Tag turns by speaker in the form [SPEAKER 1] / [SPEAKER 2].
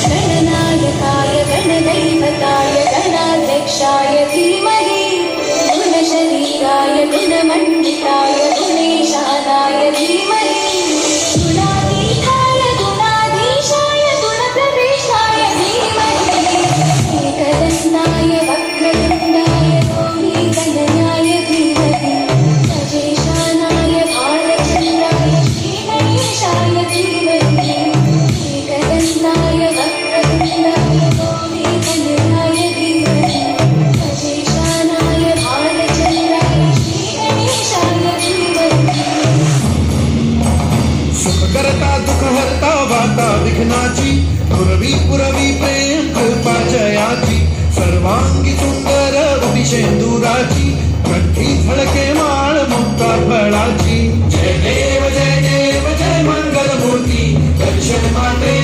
[SPEAKER 1] गणनायकाय गणदैवताय गणाध्यक्षाय धीमहि गुणशरीराय गुणमण्डिताय गुणेशानाय धीमहि गुणातीताय गुणाधीशाय गुणप्रविष्टाय धीमहि एकदन्ताय वक्रतुण्डाय गौरीतनयाय धीमहि अजेशानाय भालचन्द्राय श्रीगणेशाय धीमहि एकदन्ताय वक्रतुण्डाय गौरीतनयाय धीमहि अजेशानाय भालचन्द्राय श्रीगणेशाय धीमहि
[SPEAKER 2] सुख करता दुःख हरता वाता विघ्नाची पुरवी पुरवी प्रेम कृपा जयाची सर्वांगी सुंदर उदिशेंदुराची कंठी झळके माळ मुक्ता फळाची जय देव जय मंगल मूर्ती दर्शन माते